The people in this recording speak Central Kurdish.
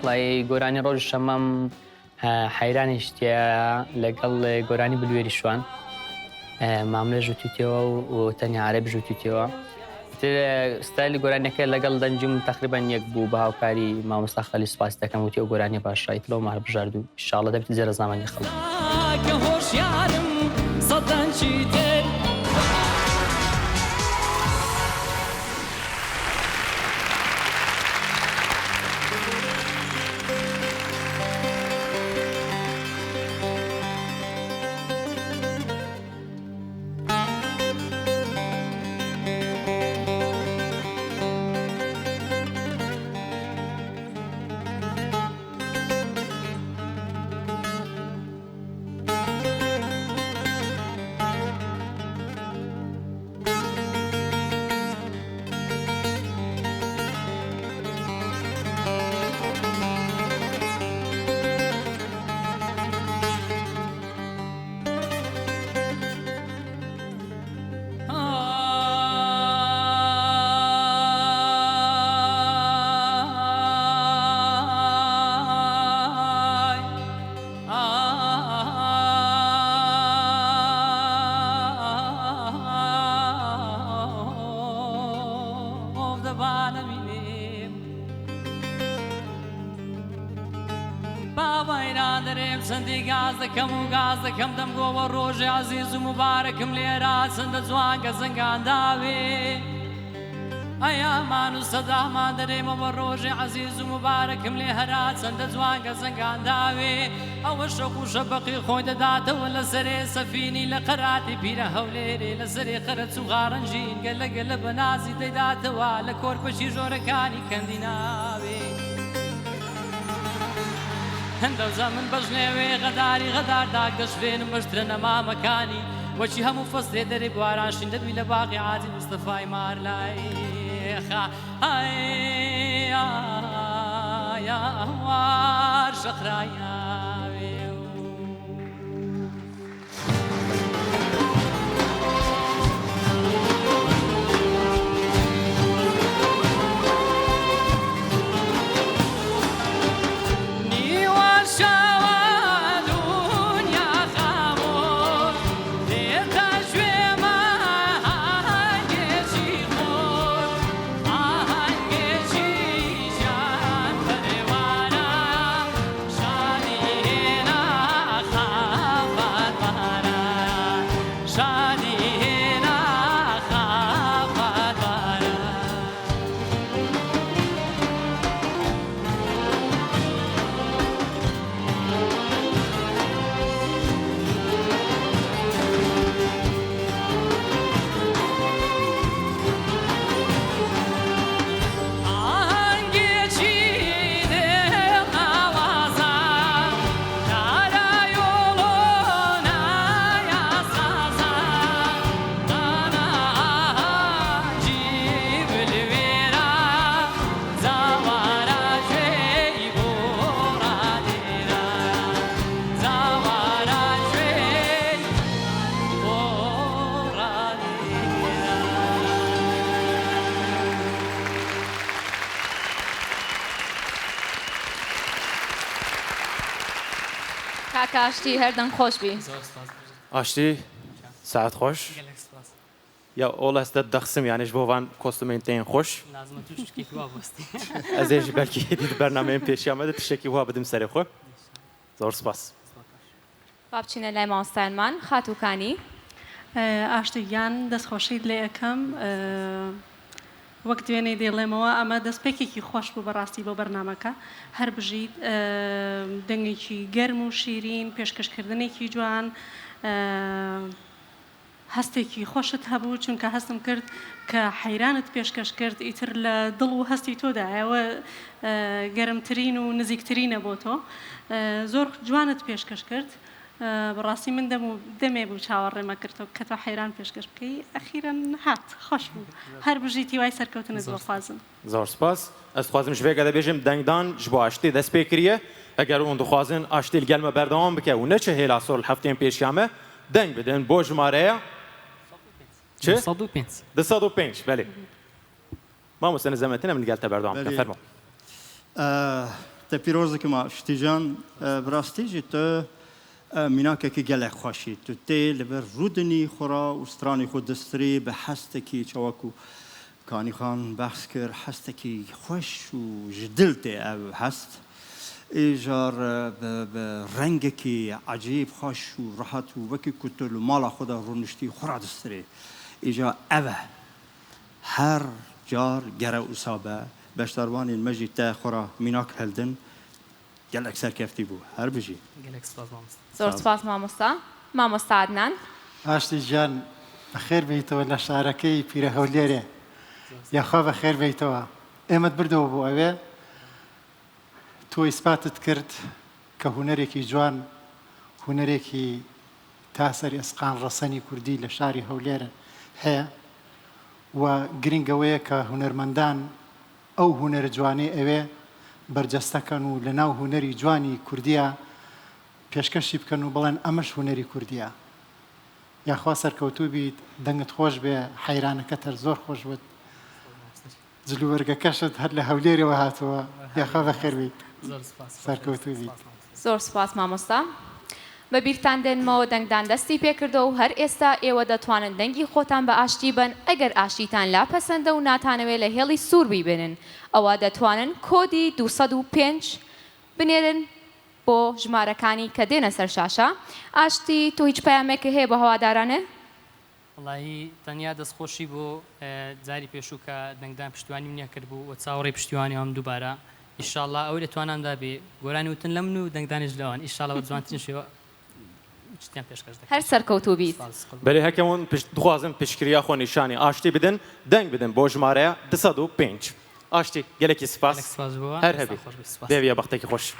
وڵی گۆرانی ڕۆژ شەمەم حەیرانیشتە لەگەڵ گۆرانی بلوێری شوان ماملە ژووتیتەوە و تەنیا عەرەبی ژووتیتەوە ستایلی گۆرانیەکە لەگەڵ دەنجم تقریبان یەک بوو بە هاوکاری مامۆستا خەلیل سوپاس دەکەم وتی ئەو گۆرانیە باشایت لەو مار بژارد و ئینشاڵڵا دەبێت زێرە زامانی خەڵک سندی گاز دەکەم و گاز دەکەم دەمگۆوە ڕۆژی عەزیز و مبارەکم لێرە چەندە جوان کە زنگان داوێ ئەیامان و سەدامان دەرێمەوە ڕۆژی عەزیز و مبارەکم لێ هەرا چەندە جوان کە زنگان داوێ ئەوە شەق و شەبەقی خۆی دەداتەوە لە سەرێ سەفینی لە قەراتی پیرە هەولێرێ لە سەرێ قەرەچ و غاڕەنجین گەلە بە نازی دەیداتەوە لە کۆرپەشی ژۆرەکانی کەندی ناوێ هەندە زەمن بەژنێوێ غەداری غەدارداک دەشوێنم بەشترە نەمامەکانی وەچی هەموو فەستێ دەرێ بواراشین دەبی لە باقی عادی مستەفای مارلای خا یا هەوار شەقرایاوێ ئاشتی هەردەم خۆش بی ئاشتی ساعت خۆش یا ئۆڵەستە دەخسم یانش بۆ وان کۆستومێن تێن خۆش ئەزێژی بەلکی دیت بەرنامەیەم پێشیامەدە تشتێکی وا بدم سەرێ خۆ زۆر سپاس با بچینە لای مامۆستایانمان خاتووکانی ئاشتیان دەستخۆشیت لێ ئەەکەم وەک دوێنێ دێڵێمەوە ئەمە دەستپێکێکی خۆش بوو بەڕاستی بۆ بەرنمەکە هەر بژیت دەنگێکی گەرم و شیرین پێشکەشکردنێکی جوان هەستێکی خۆشت هەبوو چونکە هەستم کرد کە حەیرانت پێشکەش کرد ئیتر لە دڵ و هەستی تۆدا ئەوە گەرمترین و نزیکترینە بۆ تۆ زۆر جوانت پێشکەش کرد بەڕاستی من دەمێ بوو چاوەڕێمە کردەوە کە تۆ حەیران پێشکەش بکەی ئەخیرەن هات خۆش بوو هەر بژیتی وای سەرکەوتنت بەخوازم زۆر سپاس ئەس خوازم ژێگە دەبێژم دەنگدان ji بۆ ئاشتێ دەست پێ کریە ئەگەر ئەوەن دخوازن ئاشتێ گەلمە بەردەوام بکە و نەچە هێلا سۆڵ هەفتەیەن پێشیامە دەنگ بدەن بۆ ژمارەیە 205 بەێ مامۆستا نەزەمەتنە من گەلتە بەردەوام بکە فەرمۆ te pirozekî ma ştîcan bi rastî jî tu mînakekî gelek xweşî. Tu tê li ber rûdinî xwe ra û stranê xwe distirî bi hestekî çawa ku Kanîxan behs kir hestekî xweş û ji dil tê ev hest. Îjar bi rengekî ecîb xweş û rehet û wekî ku tu li mala xwe de rûniştî xwe ra distirî. Îja ev e. Her car gere wisa be beşdarvanên me jî te xwe ra mînak heldin gelek serkeftî bû. Her bijî. gelek spas mamosta. زۆر سپاس مامۆستا. مامۆستا عدنان. ئاشتی گیان بەخێر بیتەوە لە شارەکەی پیرە هەولێرێ یاخوا بەخێر بیتەوە ئێمەت بردەوە بۆ ئەوێ تۆ ئیسپاتت کرد کە هونەرێکی جوان هونەرێکی تاسەری ئەسقان ڕەسەنی کوردی لە شاری هەولێرە هەیە و گرنگەوەیە کە هونەرمەندان ئەو هونەرە جوانەی ئەوێ بەرجەستەکەن و لە ناو هونەری جوانی کوردیە پێشکەشی بکەن و بڵێن ئەمەش هونەری کوردیە یاخوا سەرکەوتوو بیت دەنگت خۆش بێ حەیرانەکەت هەر زۆر خۆش بێت جلووەرگەکەشت هەر لە هەولێرەوە هاتووە یاخوا بەخێر بیت سەرکەوتوو بیت زۆر سپاس مامۆستا. بە بیرتان دێنمەوە دەنگدان دەستی پێکردو و هەر ئێستا ئێوە دەتوانن دەنگی خۆتان بە ئاشتی بن ئەگەر ئاشتیتان لاپەسەندە و ناتانەوێت لە هێڵی سوور بیبنن ئەوە دەتوانن کۆدی 205 بنێرن بۆ ژمارەکانی کە دێنە سەر شاشە. ئاشتی تۆ هیچ پەیامێکی هەیە بە هەوادارانە؟ وڵی تەنیا دەستخۆشی بۆ جاری پێشوو کە دەنگدان پشتیوانی منیە کرد بوو و چاوەڕێی پشتیوانی ئەم دووبارە ئیشاڵڵا ئەو لەتواناندا بێ گۆرانی وتن لە من و دەنگدانیش لەوان ئیشاڵڵا بە جوانترین شێوە شتیان پێشکەش دەکەن. هەر سەرکەوتوو بیت. بەێ هەکەون دخوازم پشکریا خۆ نیشانی ئاشتی بدن دەنگ بدن بۆ ژمارەیە 205 ئاشتی gelekî spas Gelek spas bû. her hebî. Deviye bextekî xweş.